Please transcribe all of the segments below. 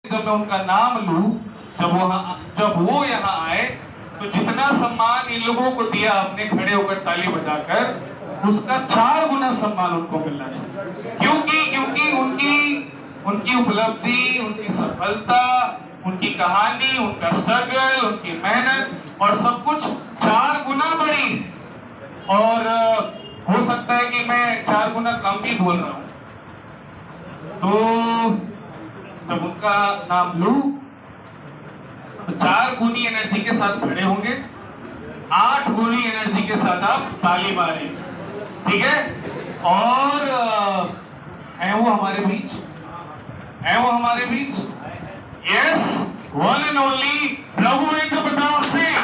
जब मैं उनका नाम लूं, जब वो यहाँ आए तो जितना सम्मान इन लोगों को दिया आपने खड़े होकर ताली बजाकर, उसका 4 गुना सम्मान उनको मिलना चाहिए। क्योंकि उनकी उपलब्धि, उनकी सफलता, उनकी कहानी, उनका स्ट्रगल, उनकी मेहनत और सब कुछ 4 गुना बड़ी है। और हो सकता है कि मैं 4 गुना कम भी बोल रहा हूं, तो जब उनका नाम लूं तो 4 गुनी एनर्जी के साथ खड़े होंगे, 8 गुनी एनर्जी के साथ आप ताली मारें, ठीक है। और है वो हमारे बीच, यस, वन एंड ओनली प्रभु इंद्र प्रताप सिंह।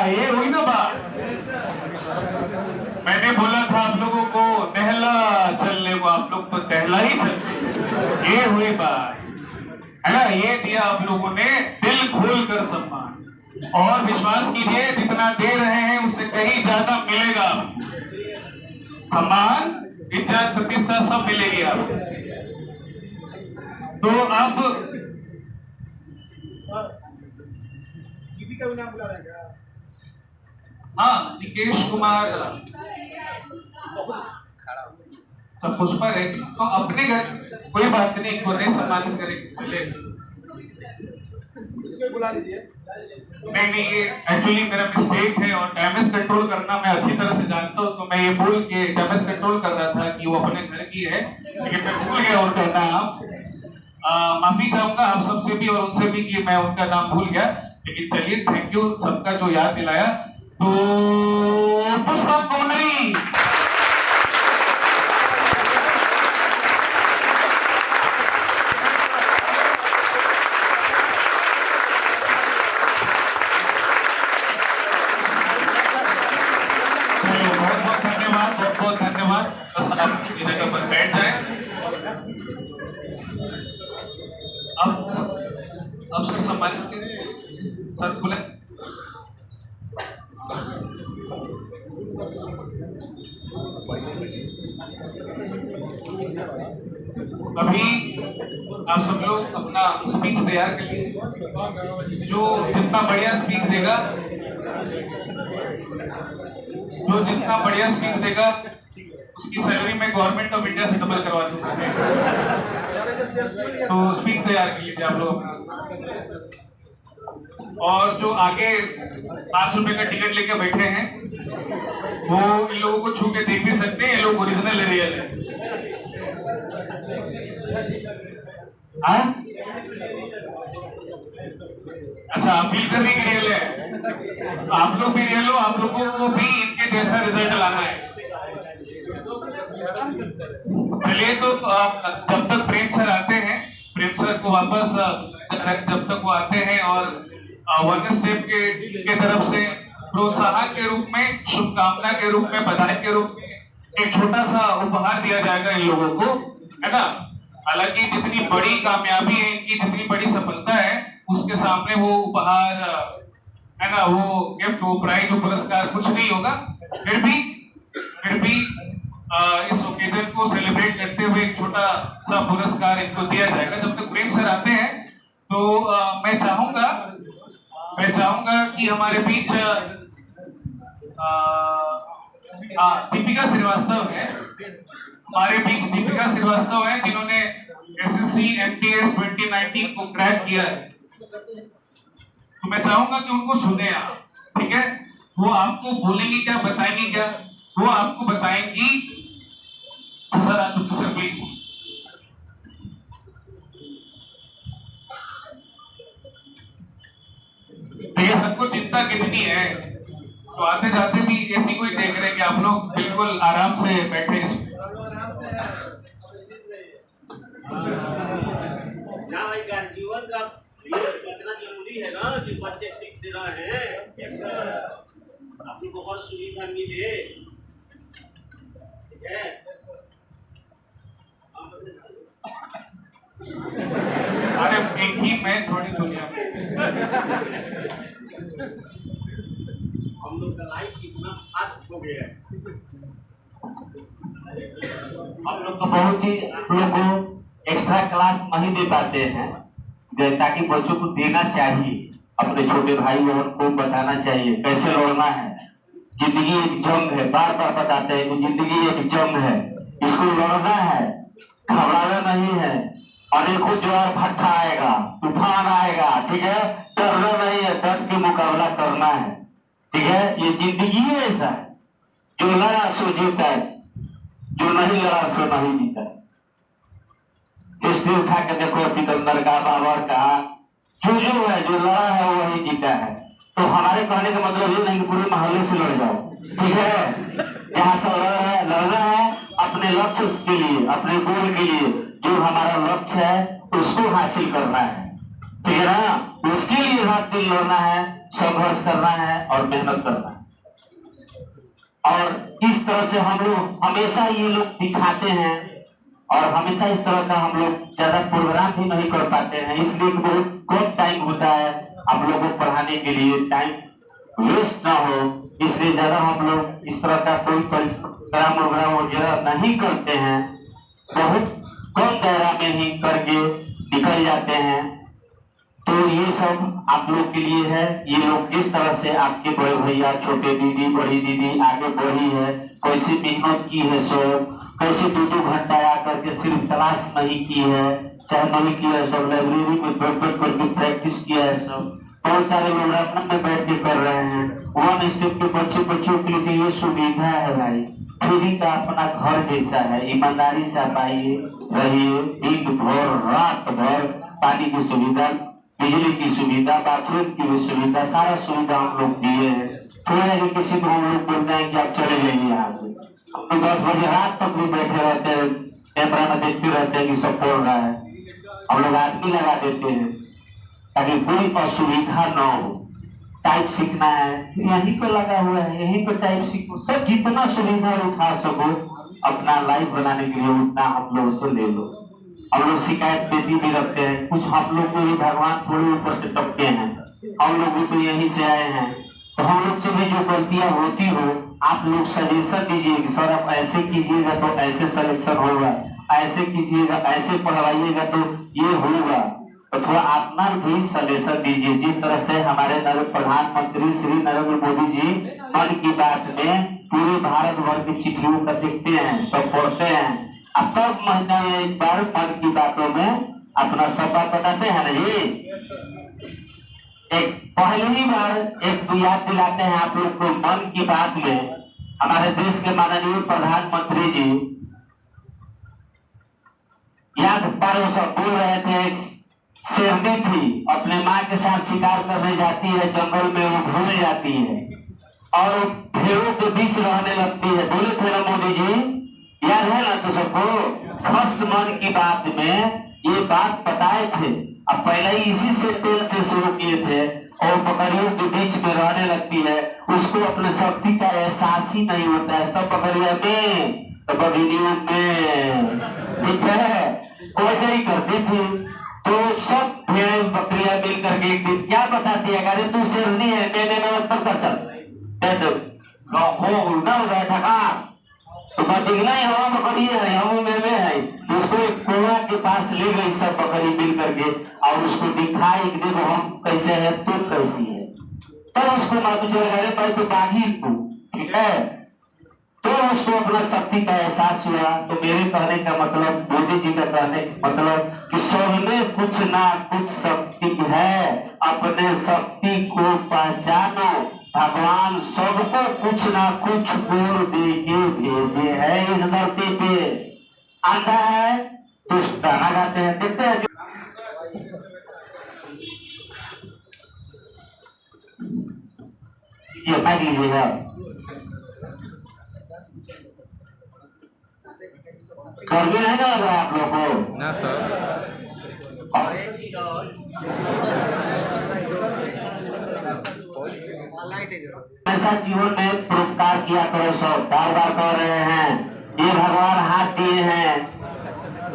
ये हुई ना बात, मैंने बोला था आप लोगों को टहला चलने को, आप लोग तो टहला ही चलते, ये हुई बात है ना। ये दिया आप लोगों ने दिल खोल कर सम्मान, और विश्वास कीजिए जितना दे रहे हैं उससे कहीं ज्यादा मिलेगा। सम्मान, इज्जत, प्रतिष्ठा सब मिलेगी आपको। तो अब का भी नाम बुला रहेगा। हाँ, निकेश कुमार सब पुष्पा है, तो अपने घर कोई बात नहीं, को नहीं सम्मानित करेंगे, चलेगा। उसको बुला लीजिए। नहीं, ये एक्चुअली मेरा मिस्टेक है, और डैमेज कंट्रोल करना मैं अच्छी तरह से जानता हूँ, तो मैं ये बोल के डैमेज कंट्रोल कर रहा था कि वो अपने घर की है, लेकिन मैं भूल गया उनका नाम। माफी चाहूंगा आप सबसे भी और उनसे भी कि मैं उनका नाम भूल गया, लेकिन चलिए, थैंक यू सबका जो याद दिलाया। तो पुष्पा कुमारी, बहुत धन्यवाद। बस आप अपनी जगह पर बैठ जाएं। अब सर सम्मानित सर बोले। अभी आप सब लोग अपना स्पीच तैयार कर लीजिए। जो जितना बढ़िया स्पीच देगा उसकी सैलरी मैं गवर्नमेंट ऑफ इंडिया से डबल करवा दूंगा। तो स्पीच तैयार कर लीजिए आप लोग। और जो आगे 5 रुपए का टिकट लेके बैठे हैं, वो इन लोगों को छू के देख भी सकते हैं, ये लोग ओरिजिनल है, रियल है। अच्छा, आप फील कर रहे हैं रियल है, आप लोग भी रियल हो, आप लोगों को भी इनके जैसा रिजल्ट लाना है। चलिए, तो जब तक प्रेम सर आते हैं, प्रेम सर को वापस जब तक वो आते हैं, और वर्नेस स्टेप के तरफ से प्रोत्साहन के रूप में, शुभकामना के रूप में, बधाई के रूप में एक छोटा सा उपहार दिया जाएगा इन लोगों को, है ना। हालांकि जितनी बड़ी कामयाबी है इनकी, जितनी बड़ी सफलता है, उसके सामने वो उपहार, है ना, वो गिफ्ट, वो प्राइज, वो पुरस्कार कुछ नहीं होगा। फिर भी इस ओकेजन को सेलिब्रेट करते हुए एक छोटा सा पुरस्कार इनको दिया जाएगा। जब तक प्रेम सर आते हैं, तो मैं चाहूंगा कि हमारे बीच दीपिका श्रीवास्तव है, जिन्होंने SSC MTS 2019 को क्रैक किया है। तो मैं चाहूंगा कि उनको सुने आप, ठीक है। वो आपको बोलेंगी क्या, बताएंगी क्या, वो आपको बताएंगी। सर, आप सर प्लीज चिंता कितनी है। तो आते जाते भी इसी को ही देख रहे हैं कि आप लोग बिल्कुल आराम से बैठे ना भाई जीवन का ये सोचना जरूरी है ना कि बच्चे ठीक से रहें, अपनी को हर सुविधा मिले, ठीक है। अरे एक ही मैं थोड़ी दुनिया में हम लोग का लाइफ इतना फास्ट हो गया है, हम लोग तो बहुत चीज आप लोग को एक्स्ट्रा क्लास नहीं दे पाते हैं, ताकि बच्चों को देना चाहिए, अपने छोटे भाई बहन को बताना चाहिए कैसे लड़ना है। जिंदगी एक जंग है, बार बार बताते हैं कि जिंदगी एक जंग है, इसको लड़ना है, घबराना नहीं है। अनेकों ज्वार भट्टा आएगा, तूफान आएगा, ठीक है, डरना नहीं है, डट के मुकाबला करना है, ठीक है। ये जिंदगी है ऐसा, जो लड़ा सो जीता है, जो नहीं लड़ा सो नहीं जीता। हिस्ट्री उठा के देखो, सिकंदर का, बाबर का, जो है, जो लड़ा है वही जीता है। तो हमारे कहने का मतलब ये नहीं कि पूरे मोहल्ले से लड़ जाओ, ठीक है। जहाँ से लड़ना है अपने लक्ष्य के लिए, अपने गोल के लिए, जो हमारा लक्ष्य है उसको हासिल करना है, ठीक है ना। उसके लिए रात दिन लड़ना है, संघर्ष करना है और मेहनत करना है। और इस तरह से हम लोग हमेशा ये लोग दिखाते हैं, और हमेशा इस तरह का हम लोग ज्यादा प्रोग्राम भी नहीं कर पाते हैं, इसलिए बहुत कम टाइम होता है आप लोगों को पढ़ाने के लिए, टाइम वेस्ट ना हो, इसलिए ज्यादा हम लोग इस तरह का कोई प्रोग्राम वगैरह नहीं करते हैं, बहुत कम दायरा में ही करके निकल जाते हैं। तो ये सब आप लोग के लिए है। ये लोग जिस तरह से आपके बड़े भैया, छोटे दीदी, बड़ी दीदी आगे बढ़ी है, कैसे मेहनत की है, सब कैसे 2-2 घंटा आकर के सिर्फ क्लास नहीं की है, चाहे नहीं किया है, सब लाइब्रेरी में बैठ करके प्रैक्टिस किया है, सब बहुत सारे लोग रत्न में बैठ के कर रहे हैं। 1 स्टेप के बच्चों के लिए ये सुविधा है भाई, फ्री का अपना घर जैसा है। ईमानदारी से आप आइए, रहिए, दिन भर रात भर, पानी की सुविधा, बिजली की सुविधा, बाथरूम की भी सुविधा, सारा सुविधा हम लोग दिए हैं। थोड़ा है कि किसी को हम लोग बोलते हैं कि आप चले जाइए यहाँ से, हम लोग 10 बजे रात तक भी बैठे रहते हैं, कैमरा में देखते रहते हैं कि सब पढ़ रहा है, हम लोग आदमी लगा देते हैं ताकि कोई असुविधा न हो। टाइप सीखना है यहीं पे लगा हुआ है, यहीं पे टाइप सीखो, सब जितना सुविधा उठा सको अपना लाइफ बनाने के लिए उतना हम लोग से ले लो। हम लोग शिकायत पेटी भी रखते हैं, कुछ हम लोग को भी भगवान थोड़े ऊपर से टपके हैं, हम लोग भी तो यहीं से आए हैं, तो हम लोग से भी जो गलतियां होती हो आप लोग सजेशन दीजिए कि सर आप ऐसे कीजिएगा तो ऐसे सिलेक्शन होगा, ऐसे कीजिएगा, ऐसे पढ़वाइएगा तो ये होगा। तो थोड़ा अपना भी सजेशन दीजिए। जिस तरह से हमारे प्रधानमंत्री श्री नरेंद्र मोदी जी मन की बात में पूरे भारत भर की चिट्ठियों का देखते हैं, सब पढ़ते हैं, अब तब महीना में एक बार मन की बातों में अपना सफर बताते हैं ना जी। एक पहली बार एक याद दिलाते हैं आप लोग को, मन की बात में हमारे देश के माननीय प्रधानमंत्री जी याद पर सब बोल रहे थे, शेरनी थी अपने माँ के साथ शिकार करने जाती है, जंगल में वो भूल जाती है और भेड़ों के बीच रहने लगती है। बोले थे ना मोदी जी, याद है ना तो सबको, फर्स्ट मन की बात में ये बात बताए थे। अब पहले ही इसी से तेल से शुरू किए थे, और बकरियों के बीच में रहने लगती है, उसको अपने शक्ति का एहसास ही नहीं होता है, सब बकरिया में तो बकरियों में, ठीक है, वैसे ही करती थी। तो सब भेड़ बकरियां मिल करके एक दिन क्या बताती है, अरे तू शेरनी है, मैंने कर चल तो बदगना ही हवा बकरी है, हम में है, तो उसको एक कुआं के पास ले गई सब बकरी मिल करके, और उसको दिखाई कि देखो हम कैसे है, तू कैसी है। तो उसको मालूम चला, अरे भाई तो बागी तू, ठीक है। तो उसको अपना शक्ति का एहसास हुआ। तो मेरे कहने का मतलब, मोदी जी का कहने का मतलब कि सब में कुछ ना कुछ शक्ति है, अपने शक्ति को पहचानो। भगवान सबको कुछ ना कुछ गुण दे के भेजे है इस धरती पे। आंधा है तो गाना गाते हैं, देखते हैं ये माइक लीजिएगा। गर्मी नहीं ना लग रहा है आप लोग को? ना सर। ऐसा जीवन में परोपकार किया करो सब, बार बार कह रहे हैं। ये भगवान हाथ दिए हैं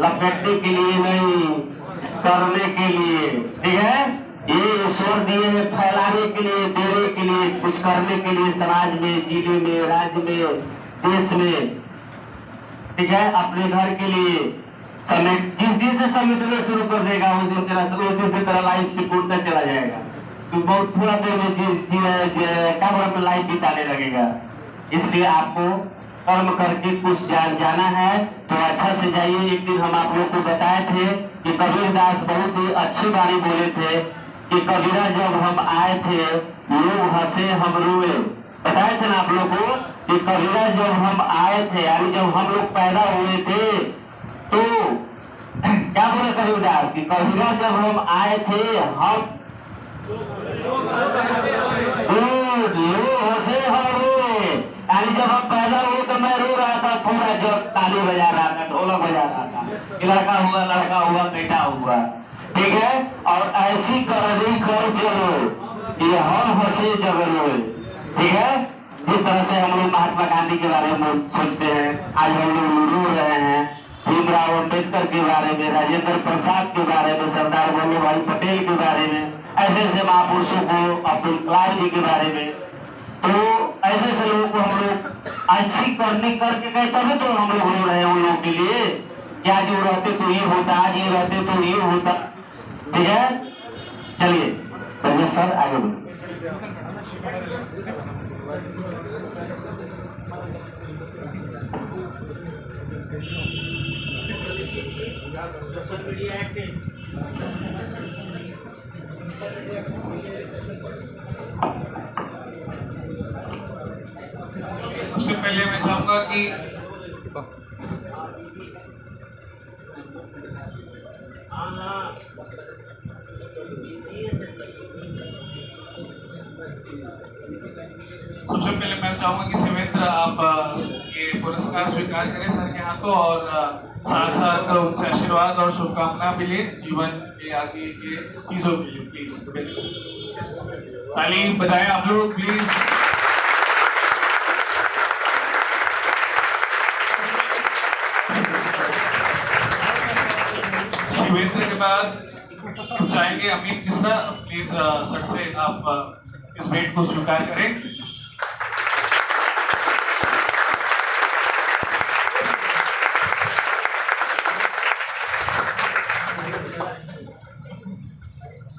लपेटने के लिए नहीं, करने के लिए, ठीक है। ये ईश्वर दिए हैं फैलाने के लिए, देने के लिए, कुछ करने के लिए, समाज में, जिले में, राज्य में, देश में, ठीक है, अपने घर के लिए। समेट जिस दिन से समेटना शुरू कर देगा उस दिन तेरा लाइफ से पूर्ण चला जाएगा। तो बहुत थोड़ा देर में लाइफ बिताने लगेगा। इसलिए आपको कर्म करके कुछ जाना है तो अच्छा से जाइए। एक दिन हम आप लोग को बताए थे कि कबीरदास बहुत ही अच्छी बाणी बोले थे कि कबीरा जब हम आए थे लोग हंसे हम रोए। बताए थे ना आप लोग को कि कबीरा जब हम आए थे, यानी जब हम लोग पैदा हुए थे तो क्या बोले कबीरदास कि कबीरा जब हम आए थे हम हंसे हम रोए। यानी जब हम पैदा हुए तो मैं रो रहा था, पूरा जब ताली बजा रहा था, ढोलक बजा रहा था, लड़का हुआ बेटा हुआ, ठीक है। और ऐसी करनी कर चलो ये हम हंसे जब रोए, ठीक है। जिस तरह से हम लोग महात्मा गांधी के बारे में सोचते हैं, आज हम लोग रो रहे हैं भीमराव अम्बेडकर के बारे में, राजेंद्र प्रसाद के बारे में, सरदार वल्लभ भाई पटेल के बारे में, ऐसे ऐसे महापुरुषों को, अब्दुल कलाम जी के बारे में। तो ऐसे ऐसे लोगों को हम लोग अच्छी करनी करके गए, तभी तो हम लोग रो रहे हैं उन लोगों के लिए कि आज वो रहते तो ये होता, आज ये रहते तो ये होता, ठीक है। चलिए प्रजेश सर आगे बढ़िए। सबसे पहले मैं चाहूंगा कि शिवेंद्र आप ये पुरस्कार स्वीकार करें सर के हाथों और साथ साथ उनसे आशीर्वाद और शुभकामना भी लें जीवन के आगे के चीजों के लिए। प्लीज ताली बजाएं आप लोग प्लीज। शिवेंद्र के बाद हम चाहेंगे अमित मिश्रा, प्लीज सर से आप इस भेंट को स्वीकार करें।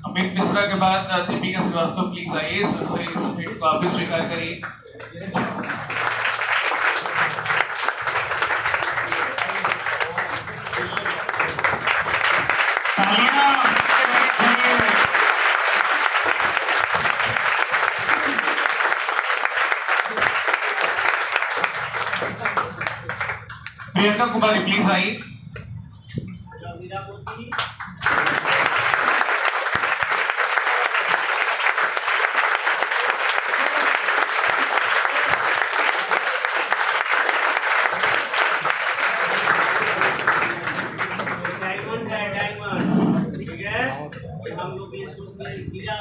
अमित मिश्रा के बाद दीपिका श्रीवास्तव प्लीज आइए, सर से इस भेंट को आप भी स्वीकार करिए। प्रियंका कुमारी प्लीज आइए। हम लोग इस रूप में गिरा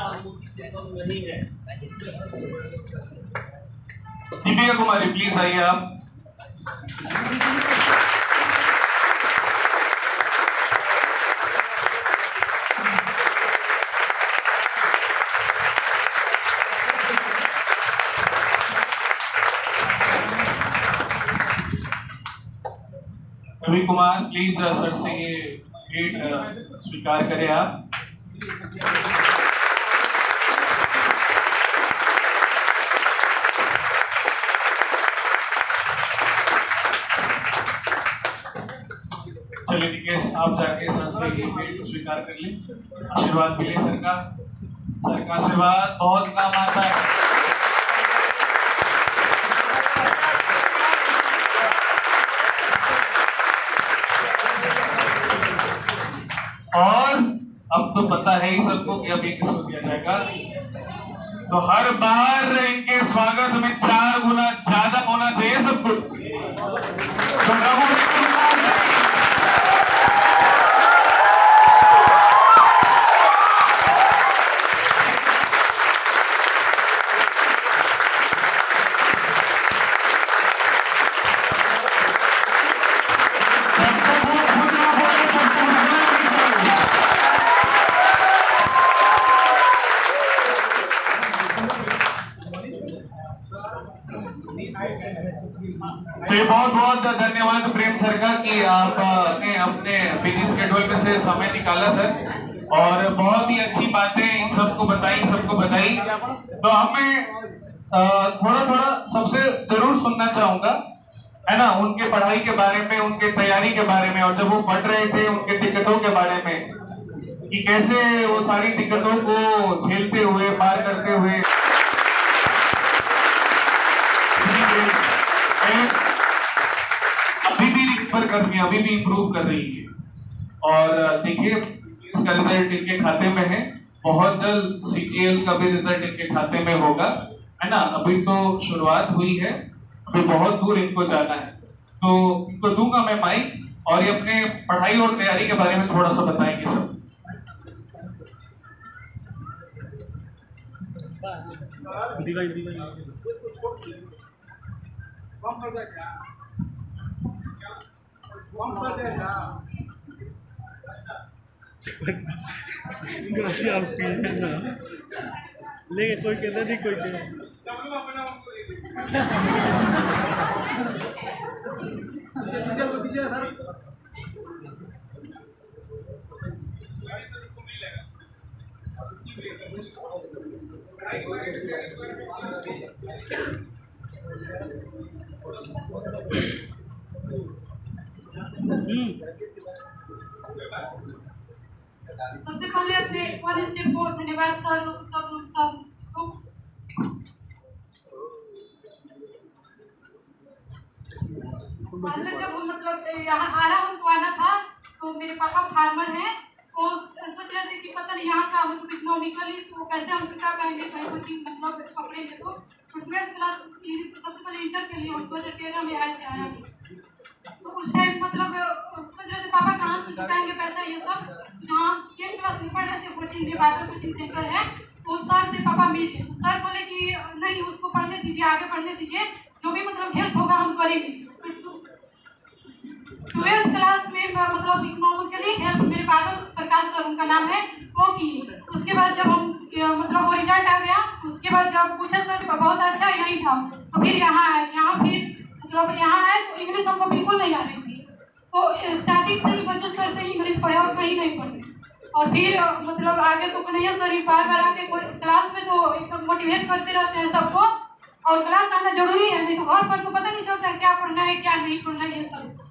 से कम नहीं है। दीपिका कुमारी प्लीज आइए आप। रवि कुमार प्लीज सर से ये भेंट स्वीकार करें आप। चलिए निकेश आप जाके सर से ये भेंट स्वीकार कर लें, आशीर्वाद मिले सर का आशीर्वाद बहुत काम आता है। और अब तो पता है ही सबको कि अब ये किसको दिया जाएगा। तो हर बार इनके स्वागत में 4 गुना ज्यादा होना चाहिए सब कुछ। तो बहुत बहुत धन्यवाद प्रेम सर का कि आपने अपने बिजी शेड्यूल में से समय निकाला सर, और बहुत ही अच्छी बातें इन सबको बताई तो हमें थोड़ा थोड़ा सबसे जरूर सुनना चाहूंगा, है ना, उनके पढ़ाई के बारे में, उनके तैयारी के बारे में, और जब वो पढ़ रहे थे उनके दिक्कतों के बारे में कि कैसे वो सारी दिक्कतों को झेलते हुए, पार करते हुए अभी भी रिकवर कर रही है, अभी भी इम्प्रूव कर रही है। और देखिए इसका रिजल्ट इनके खाते में है, बहुत जल्द CGL का भी रिजल्ट इनके खाते में होगा, है ना। अभी तो शुरुआत हुई है, अभी बहुत दूर इनको जाना है। तो इनको दूंगा मैं माइक, और ये अपने पढ़ाई और तैयारी के बारे में थोड़ा सा बताएंगे सब। कम कर दे क्या? कम कर दे क्या? आप पीना ना लेके कोई कहता नहीं, कोई कहता सब लोग अपना दीजिए सर। सबसे पहले अपने वन स्टेप को धन्यवाद सर, सब पहले जब मतलब यहाँ आना था तो मेरे पापा फार्मर हैं, तो सोच रहे थे कि पता नहीं यहाँ का मतलब इकोनॉमिकली तो कैसे हम टिका पाएंगे, कहीं कोचिंग मतलब पकड़ेंगे। तो 12th क्लास सबसे पहले इंटर के लिए 2013 में आया। तो उस टाइम मतलब सोच रहे थे पापा कहाँ से सिखाएंगे पैसा ये सब। जहाँ 10th क्लास में पढ़ रहे थे कोचिंग में, बादल कोचिंग सेंटर है, तो उस सर से पापा मिले। तो सर बोले कि नहीं उसको पढ़ने दीजिए, आगे पढ़ने दीजिए, जो भी मतलब हेल्प होगा हम करेंगे। 12th क्लास में मतलब इकोनॉमिकली हेल्प मेरे बादल प्रकाश सर उनका नाम है, वो किए। उसके बाद जब हम मतलब वो रिजल्ट आ गया, उसके बाद जब पूछा सर बहुत अच्छा यही था, तो फिर यहाँ आए। यहाँ फिर मतलब यहाँ आए तो इंग्लिश हमको बिल्कुल नहीं आ रही थी, तो स्टार्टिंग से ही बच्चे सर से इंग्लिश पढ़े और कहीं नहीं पढ़े। और फिर मतलब आगे तो कन्हैया सर ही बार बार आके क्लास में तो एकदम मोटिवेट करते रहते हैं सबको, और क्लास आना जरूरी है, नहीं तो घर पर तो पता नहीं चलता है क्या पढ़ना है क्या नहीं पढ़ना है ये सब।